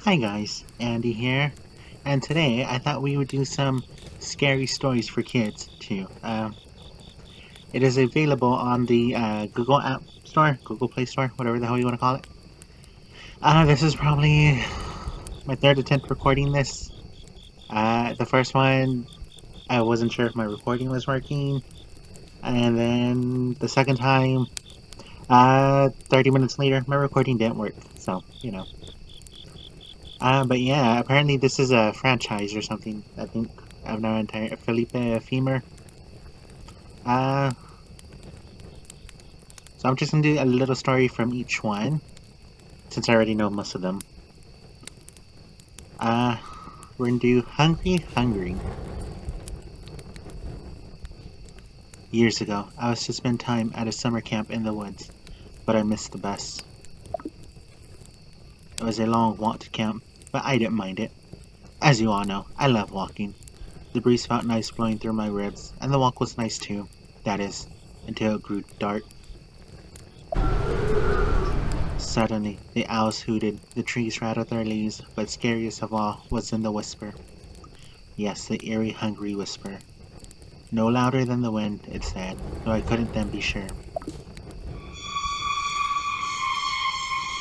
Hi guys, Andy here, and today I thought we would do some scary stories for kids too. It is available on the Google App Store, Google Play Store, whatever the hell you want to call it. This is probably my third attempt recording this. The first one, I wasn't sure if my recording was working, and then the second time, 30 minutes later, my recording didn't work. So, you know. But yeah, apparently this is a franchise or something. I think I've no entire Felipe Femur. Uh, so I'm just gonna do a little story from each one, since I already know most of them. Uh, we're gonna do Hungry Hungry. Years ago, I was to spend time at a summer camp in the woods, but I missed the bus. It was a long walk to camp, but I didn't mind it. As you all know, I love walking. The breeze felt nice blowing through my ribs, and the walk was nice too. That is, until it grew dark. Suddenly, the owls hooted, the trees rattled their leaves, but scariest of all was in the whisper. Yes, the eerie, hungry whisper. No louder than the wind, it said, though I couldn't then be sure.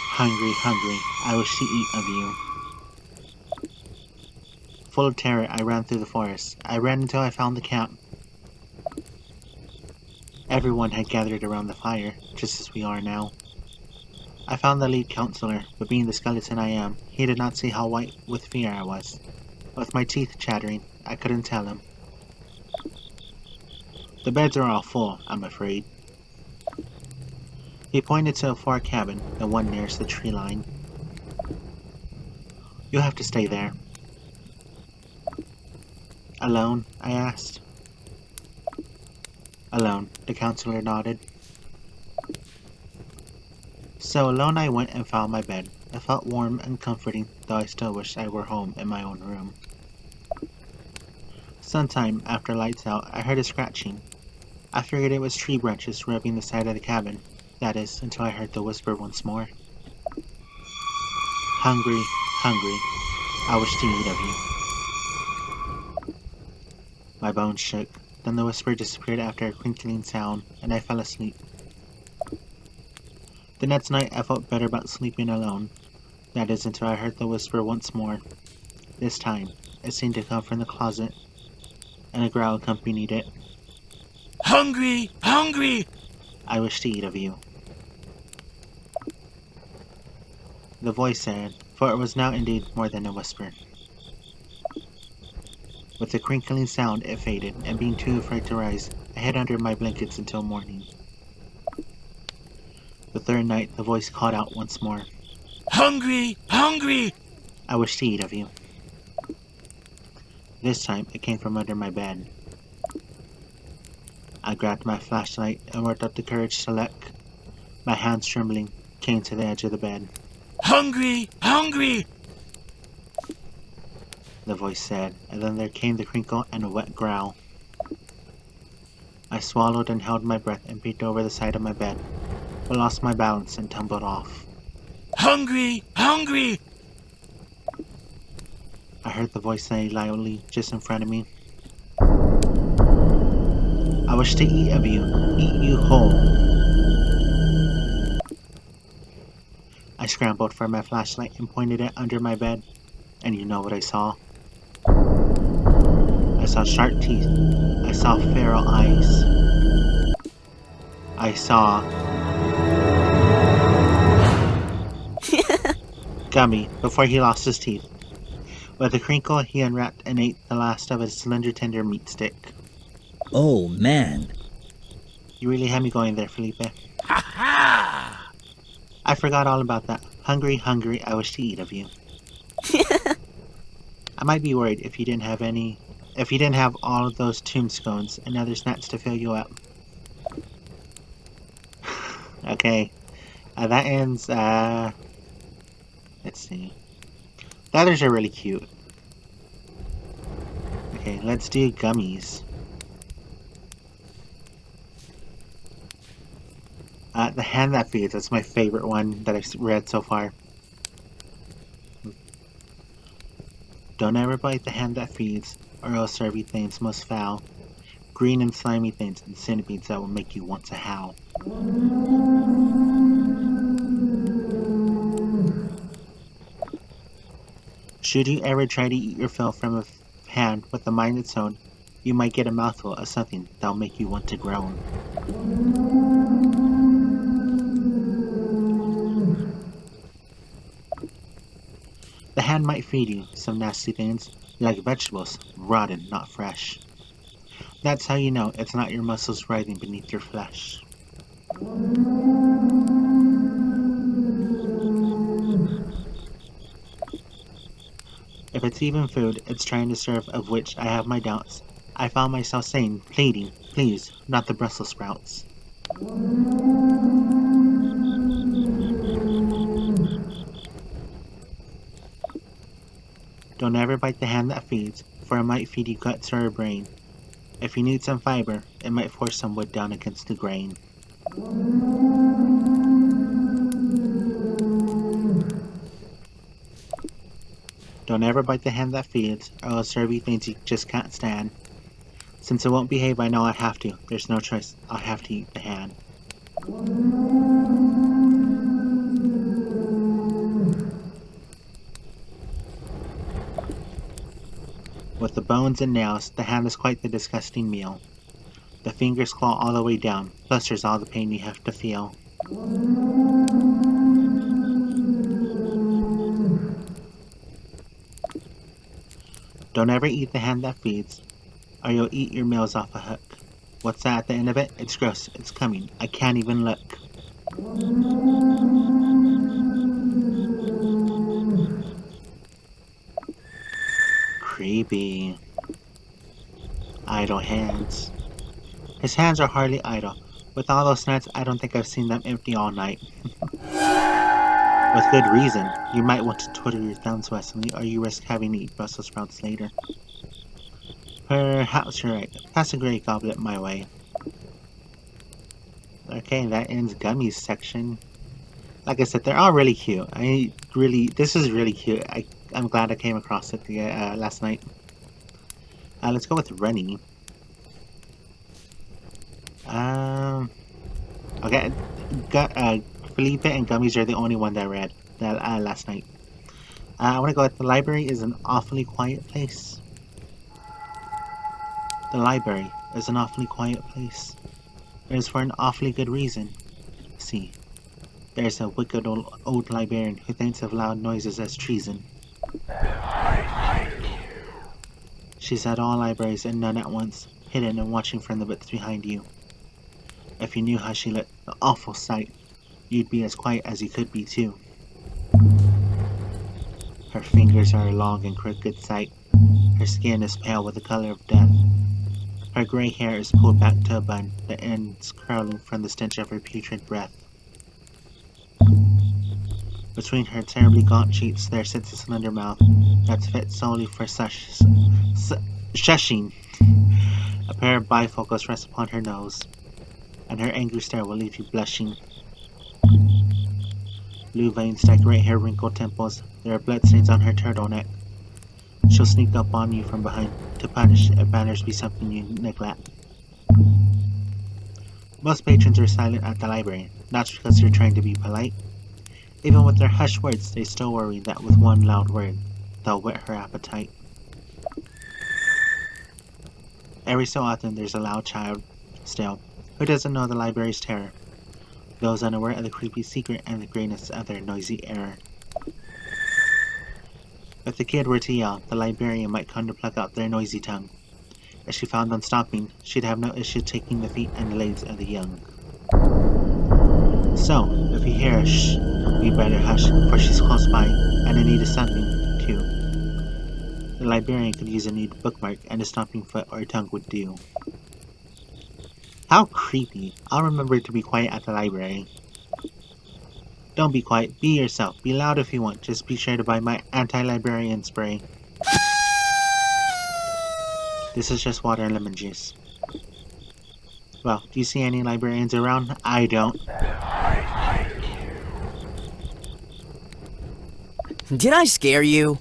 Hungry, hungry, I wish to eat of you. Full of terror, I ran through the forest. I ran until I found the camp. Everyone had gathered around the fire, just as we are now. I found the lead counselor, but being the skeleton I am, he did not see how white with fear I was. With my teeth chattering, I couldn't tell him. The beds are all full, I'm afraid. He pointed to a far cabin, the one nearest the tree line. You'll have to stay there. Alone? I asked. Alone, the counselor nodded. So alone I went and found my bed. It felt warm and comforting, though I still wished I were home in my own room. Sometime after lights out, I heard a scratching. I figured it was tree branches rubbing the side of the cabin. That is, until I heard the whisper once more. Hungry, hungry, I wish to eat of you. My bones shook. Then the whisper disappeared after a crinkling sound, and I fell asleep. The next night I felt better about sleeping alone. That is, until I heard the whisper once more. This time, it seemed to come from the closet, and a growl accompanied it. Hungry! Hungry! I wish to eat of you. The voice said, for it was now indeed more than a whisper. With the crinkling sound, it faded, and being too afraid to rise, I hid under my blankets until morning. The third night, the voice called out once more. Hungry! Hungry! I wish to eat of you. This time, it came from under my bed. I grabbed my flashlight and worked up the courage to look. My hands trembling, came to the edge of the bed. Hungry! Hungry! The voice said, and then there came the crinkle and a wet growl. I swallowed and held my breath and peeked over the side of my bed, but lost my balance and tumbled off. Hungry! Hungry! I heard the voice say loudly just in front of me. I wish to eat of you, eat you whole. I scrambled for my flashlight and pointed it under my bed, and you know what I saw. I saw sharp teeth. I saw feral eyes. I saw Gummy before he lost his teeth. With a crinkle, he unwrapped and ate the last of his slender, tender meat stick. Oh, man. You really had me going there, Felipe. Ha ha! I forgot all about that. Hungry, hungry, I wish to eat of you. I might be worried if you didn't have all of those tombstones and other snacks to fill you up. Okay, that ends, let's see. The others are really cute. Okay, let's do Gummies. The Hand That Feeds, that's my favorite one that I've read so far. Don't ever bite the hand that feeds, or else everything's most foul. Green and slimy things and centipedes that will make you want to howl. Should you ever try to eat your fill from a hand with a mind its own, you might get a mouthful of something that'll make you want to groan. The hand might feed you some nasty things, like vegetables, rotten, not fresh. That's how you know it's not your muscles writhing beneath your flesh. If it's even food it's trying to serve, of which I have my doubts, I found myself saying, pleading, please, not the Brussels sprouts. Don't ever bite the hand that feeds, for it might feed you guts or a brain. If you need some fiber, it might force some wood down against the grain. Don't ever bite the hand that feeds, or else there'll be things you just can't stand. Since it won't behave, I know I'd have to. There's no choice. I'll have to eat the hand. With the bones and nails, the hand is quite the disgusting meal. The fingers claw all the way down, plus there's all the pain you have to feel. Don't ever eat the hand that feeds, or you'll eat your meals off a hook. What's that at the end of it? It's gross. It's coming. I can't even look. Creepy. Idle hands. His hands are hardly idle. With all those nuts, I don't think I've seen them empty all night. With good reason. You might want to twiddle your thumbs, Wesley, or you risk having to eat Brussels sprouts later. Perhaps you're right. Pass a great goblet my way. Okay, that ends Gummies section. Like I said, they're all really cute. This is really cute. I'm glad I came across it last night. Let's go with Rennie. Okay, Felipe and Gummies are the only one that I read last night. I want to go with the library is an awfully quiet place. The library is an awfully quiet place. It is for an awfully good reason. See, there's a wicked old librarian who thinks of loud noises as treason. She's at all libraries and none at once, hidden and watching from the bits behind you. If you knew how she looked, the awful sight, you'd be as quiet as you could be too. Her fingers are a long and crooked sight. Her skin is pale with the color of death. Her gray hair is pulled back to a bun, the ends curling from the stench of her putrid breath. Between her terribly gaunt cheeks there sits a slender mouth that's fit solely for shushing. A pair of bifocals rest upon her nose, and her angry stare will leave you blushing. Blue veins decorate her wrinkled temples. There are bloodstains on her turtleneck. She'll sneak up on you from behind to punish if manners be something you neglect. Most patrons are silent at the library, not because they're trying to be polite. Even with their hushed words, they still worry that with one loud word, they'll whet her appetite. Every so often there's a loud child, still, who doesn't know the library's terror. Those unaware of the creepy secret and the greatness of their noisy error. If the kid were to yell, the librarian might come to pluck out their noisy tongue. If she found them stopping, she'd have no issue taking the feet and legs of the young. So, if you hear a shh, you better hush, for she's close by, and in need of something, too. The librarian could use a neat bookmark, and a stomping foot or tongue would do. How creepy. I'll remember to be quiet at the library. Don't be quiet, be yourself. Be loud if you want, just be sure to buy my anti-librarian spray. This is just water and lemon juice. Well, do you see any librarians around? I don't. Did I scare you?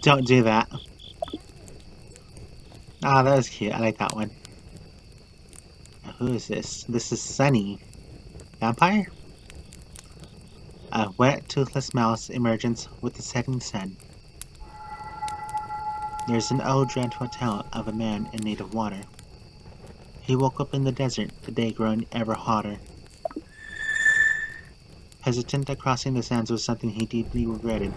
Don't do that. Ah, that was cute. I like that one. Who is this? This is Sunny. Vampire? A wet, toothless mouse emerges with the setting sun. There's an old dreadful tale of a man in need of water. He woke up in the desert, the day growing ever hotter. Hesitant at crossing the sands was something he deeply regretted,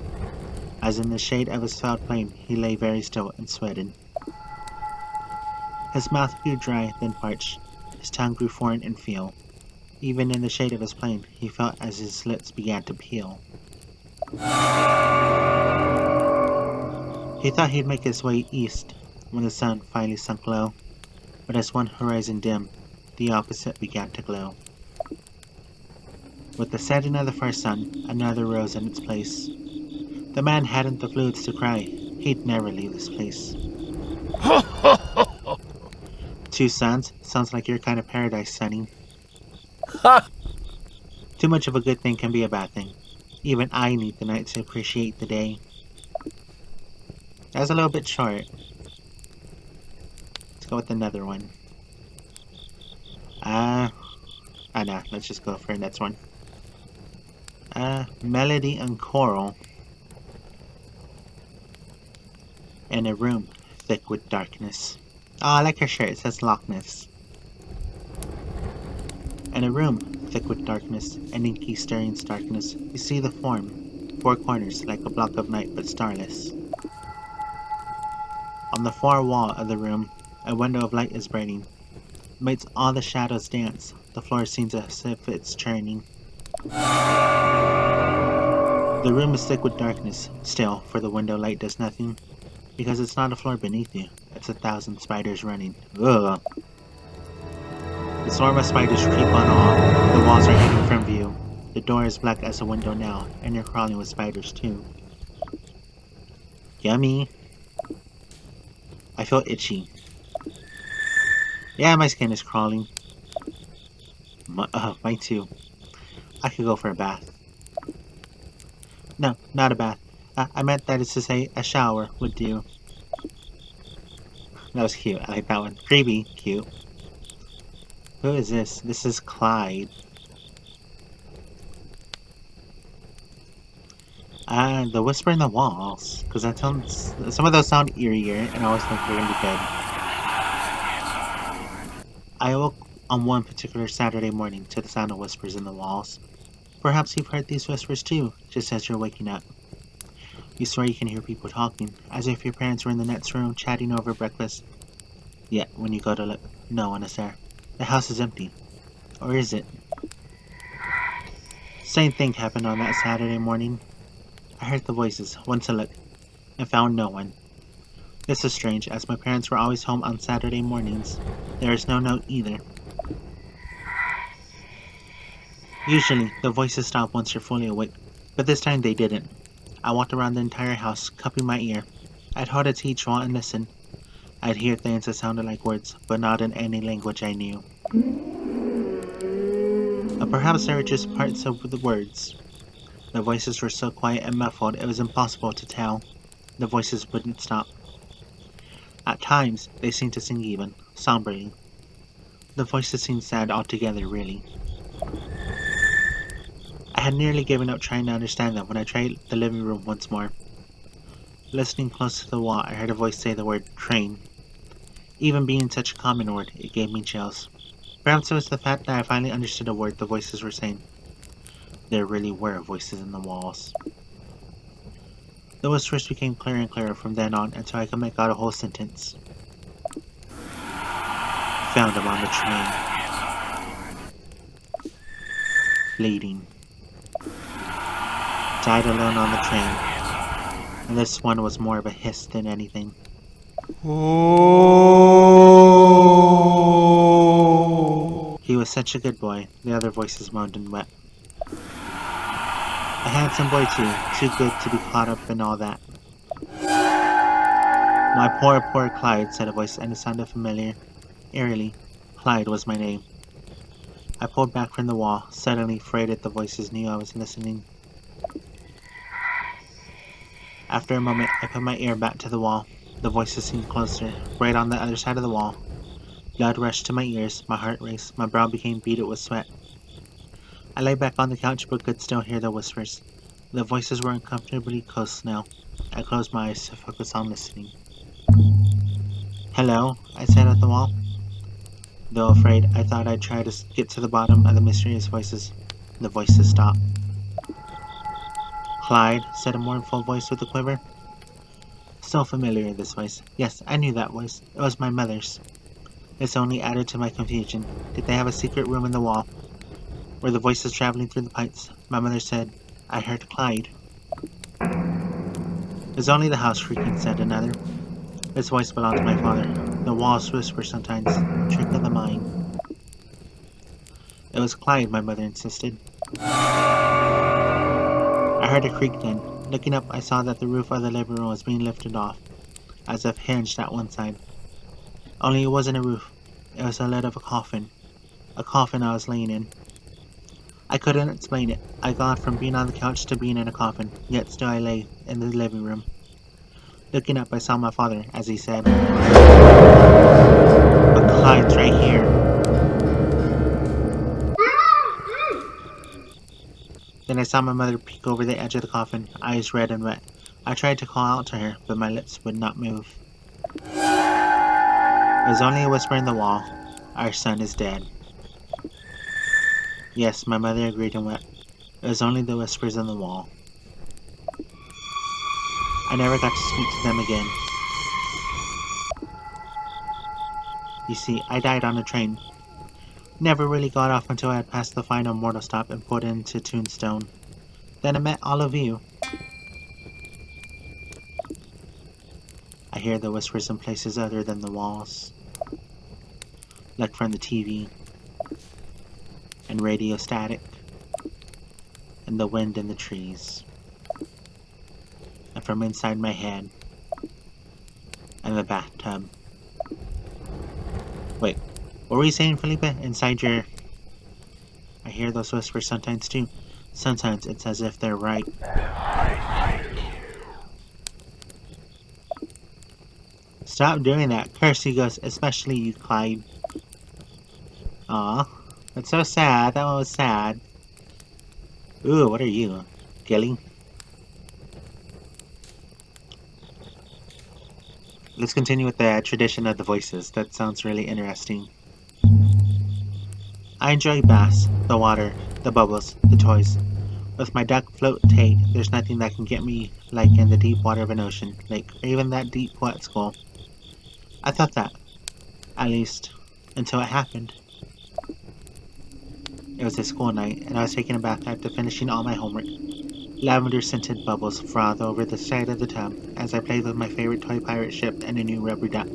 as in the shade of his foul flame he lay very still and sweated. His mouth grew dry, then parched. His tongue grew foreign and feel. Even in the shade of his flame, he felt as his lips began to peel. He thought he'd make his way east when the sun finally sunk low, but as one horizon dimmed, the opposite began to glow. With the setting of the first sun, another rose in its place. The man hadn't the fluids to cry, he'd never leave this place. Two suns? Sounds like your kind of paradise, Sonny. Too much of a good thing can be a bad thing. Even I need the night to appreciate the day. That was a little bit short. Let's go with another one. No, let's just go for the next one. Melody and choral. In a room thick with darkness. Oh, I like her shirt. It says Loch Ness. In a room thick with darkness and inky stirring darkness, you see the form, four corners like a block of night but starless. On the far wall of the room, a window of light is burning. Makes all the shadows dance. The floor seems as if it's churning. The room is thick with darkness, still, for the window light does nothing. Because it's not a floor beneath you, it's 1,000 spiders running. Ugh. The swarm of spiders creep on all. The walls are hidden from view. The door is black as a window now, and you're crawling with spiders too. Yummy. I feel itchy. Yeah, my skin is crawling. Mine too. I could go for a bath. No, not a bath. I meant that is to say, a shower would do. That was cute. I like that one. Creepy. Cute. Who is this? This is Clyde. The whisper in the walls. Because that sounds... Some of those sound eerier, and I always think they're gonna be good. I awoke on one particular Saturday morning to the sound of whispers in the walls. Perhaps you've heard these whispers too, just as you're waking up. You swear you can hear people talking, as if your parents were in the next room chatting over breakfast. Yet, when you go to look, no one is there. The house is empty. Or is it? Same thing happened on that Saturday morning. I heard the voices, went to look, and found no one. This is strange, as my parents were always home on Saturday mornings. There is no note either. Usually, the voices stop once you're fully awake, but this time they didn't. I walked around the entire house, cupping my ear. I'd hold it to each wall and listen. I'd hear things that sounded like words, but not in any language I knew. Or perhaps they were just parts of the words. The voices were so quiet and muffled it was impossible to tell. The voices wouldn't stop. At times, they seemed to sing even, somberly. The voices seemed sad altogether, really. I had nearly given up trying to understand them when I tried the living room once more. Listening close to the wall, I heard a voice say the word train. Even being such a common word, it gave me chills. Perhaps it was the fact that I finally understood a word the voices were saying. There really were voices in the walls. The whispers became clearer and clearer from then on until I could make out a whole sentence. Found him on the train. Bleeding. Died alone on the train. And this one was more of a hiss than anything. He was such a good boy, the other voices moaned and wept. A handsome boy too good to be caught up in all that. My poor, poor Clyde, said a voice, and it sounded familiar. Eerily, Clyde was my name. I pulled back from the wall, suddenly afraid that the voices knew I was listening. After a moment, I put my ear back to the wall. The voices seemed closer, right on the other side of the wall. Blood rushed to my ears, my heart raced, my brow became beaded with sweat. I lay back on the couch but could still hear the whispers. The voices were uncomfortably close now. I closed my eyes to focus on listening. "Hello?" I said at the wall. Though afraid, I thought I'd try to get to the bottom of the mysterious voices. The voices stopped. "Clyde," said a mournful voice with a quiver. So familiar, this voice. Yes, I knew that voice. It was my mother's. This only added to my confusion. Did they have a secret room in the wall? Were the voices traveling through the pipes? My mother said, "I heard Clyde." "It was only the house creaking," said another. This voice belonged to my father. The walls whisper sometimes. Trick of the mind. It was Clyde, my mother insisted. I heard a creak then. Looking up, I saw that the roof of the living room was being lifted off, as if hinged at one side. Only it wasn't a roof. It was the lid of a coffin I was laying in. I couldn't explain it. I'd gone from being on the couch to being in a coffin, yet still I lay in the living room. Looking up, I saw my father, as he said, "But Clyde's right here." Then I saw my mother peek over the edge of the coffin, eyes red and wet. I tried to call out to her, but my lips would not move. It was only a whisper in the wall. "Our son is dead." Yes, my mother agreed and wept. It was only the whispers in the wall. I never got to speak to them again. You see, I died on a train. Never really got off until I had passed the final mortal stop and pulled into Tombstone. Then I met all of you. I hear the whispers in places other than the walls, like from the TV, and radio static, and the wind in the trees, and from inside my head, and the bathtub. Wait, what were you saying, Felipe? Inside your... I hear those whispers sometimes too. Sometimes it's as if they're right. Stop doing that. Curse you ghosts, especially you, Clyde. Aw, that's so sad. That one was sad. Ooh, what are you? Gilly? Let's continue with the tradition of the voices. That sounds really interesting. I enjoy baths, the water, the bubbles, the toys. With my duck float Tate, there's nothing that can get me like in the deep water of an ocean, lake, or even that deep pool at school. I thought that, at least, until it happened. It was a school night, and I was taking a bath after finishing all my homework. Lavender-scented bubbles frothed over the side of the tub as I played with my favorite toy pirate ship and a new rubber duck.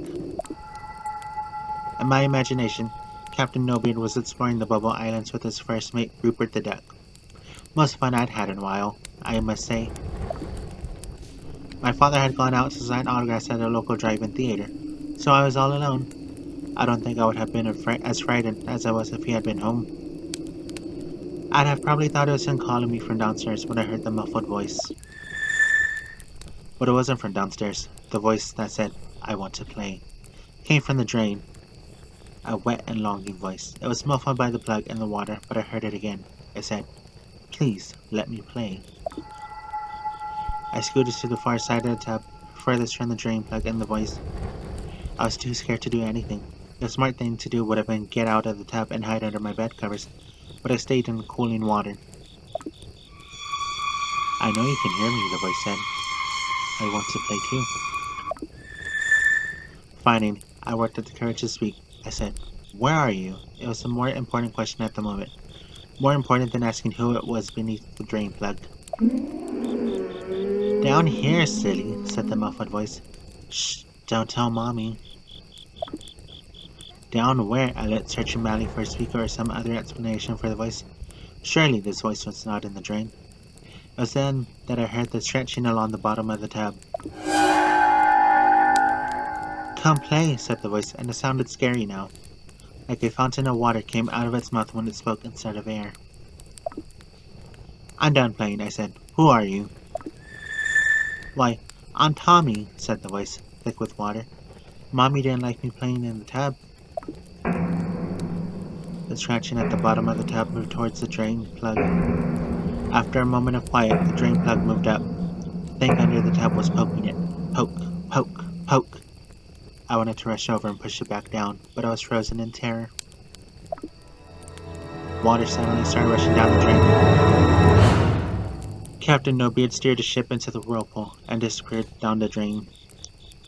In my imagination, Captain Nobeard was exploring the bubble islands with his first mate, Rupert the Duck. Most fun I'd had in a while, I must say. My father had gone out to sign autographs at a local drive-in theater, so I was all alone. I don't think I would have been as frightened as I was if he had been home. I'd have probably thought it was him calling me from downstairs when I heard the muffled voice. But it wasn't from downstairs. The voice that said, "I want to play," came from the drain. A wet and longing voice. It was muffled by the plug in the water, but I heard it again. It said, "Please, let me play." I scooted to the far side of the tub, furthest from the drain plug and the voice. I was too scared to do anything. The smart thing to do would have been get out of the tub and hide under my bed covers, but I stayed in the cooling water. "I know you can hear me," the voice said. "I want to play too." Finding I worked up the courage to speak, I said, "Where are you?" It was a more important question at the moment. More important than asking who it was beneath the drain plug. "Down here, silly," said the muffled voice. "Shh, don't tell Mommy." "Down where?" I looked searching madly for a speaker or some other explanation for the voice. Surely this voice was not in the drain. It was then that I heard the stretching along the bottom of the tub. "Come play," said the voice, and it sounded scary now. Like a fountain of water came out of its mouth when it spoke instead of air. "I'm done playing," I said. "Who are you?" "Why, "Aunt Tommy," said the voice, thick with water. "Mommy didn't like me playing in the tub." The scratching at the bottom of the tub moved towards the drain plug. After a moment of quiet, the drain plug moved up. The thing under the tub was poking it. Poke, poke, poke. I wanted to rush over and push it back down, but I was frozen in terror. Water suddenly started rushing down the drain. Captain No-Beard steered the ship into the whirlpool and disappeared down the drain.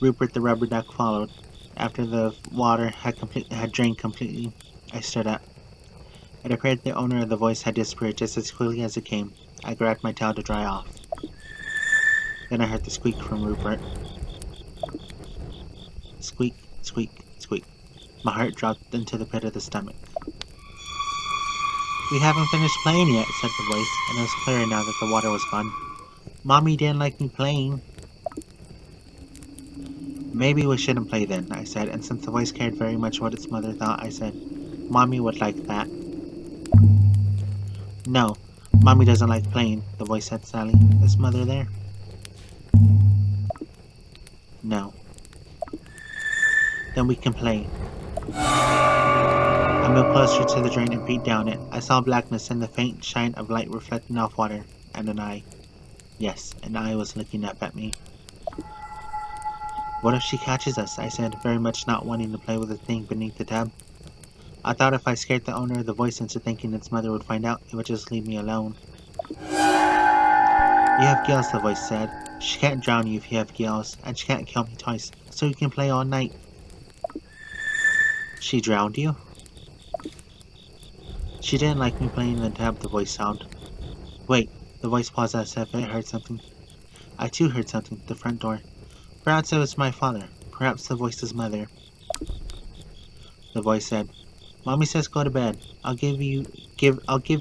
Rupert the rubber duck followed. After the water had drained completely, I stood up. It appeared the owner of the voice had disappeared just as quickly as it came. I grabbed my towel to dry off. Then I heard the squeak from Rupert. Squeak, squeak, squeak. My heart dropped into the pit of the stomach. "We haven't finished playing yet," said the voice, and it was clearer now that the water was gone. "Mommy didn't like me playing." "Maybe we shouldn't play then," I said, and since the voice cared very much what its mother thought, I said, "Mommy would like that." "No, Mommy doesn't like playing," the voice said sadly. "Is Mother there?" "No." "Then we can play." I moved closer to the drain and peeked down it. I saw blackness and the faint shine of light reflecting off water, and an eye. Yes, an eye was looking up at me. "What if she catches us?" I said, very much not wanting to play with the thing beneath the tub. I thought if I scared the owner of the voice into thinking its mother would find out, it would just leave me alone. "You have gills," the voice said. "She can't drown you if you have gills, and she can't kill me twice, so you can play all night." "She drowned you?" "She didn't like me playing in the tub," the voice sobbed. "Wait," the voice paused as if it heard something. I too heard something, the front door. Perhaps it was my father, perhaps the voice's mother. The voice said, "Mommy says go to bed. I'll give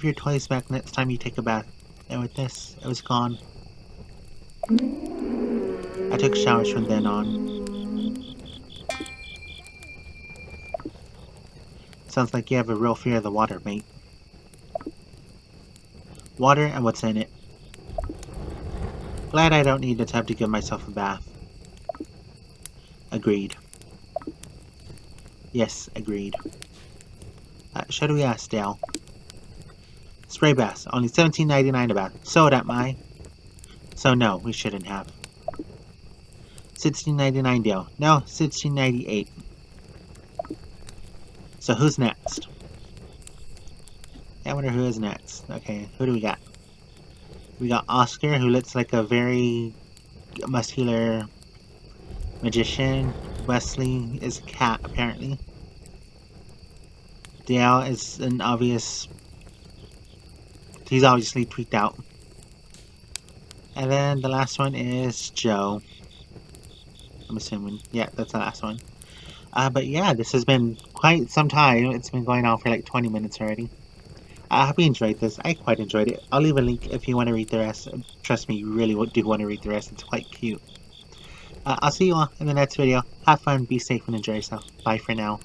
your toys back next time you take a bath." And with this, it was gone. I took showers from then on. Sounds like you have a real fear of the water, mate. Water and what's in it. Glad I don't need a tub to give myself a bath. Agreed. Yes, agreed. Should we ask Dale? Spray baths, only $17.99 a bath. So that my. So no, we shouldn't have. $16.99 Dale. No, $16.98. So who's next? I wonder who is next. Okay, who do we got? We got Oscar, who looks like a very muscular magician. Wesley is a cat, apparently. Dale is an obvious... He's obviously tweaked out. And then the last one is Joe. I'm assuming. Yeah, that's the last one. But yeah, this has been quite some time. It's been going on for like 20 minutes already. I hope you enjoyed this. I quite enjoyed it. I'll leave a link if you want to read the rest. Trust me, you really do want to read the rest. It's quite cute. I'll see you all in the next video. Have fun, be safe, and enjoy yourself. Bye for now.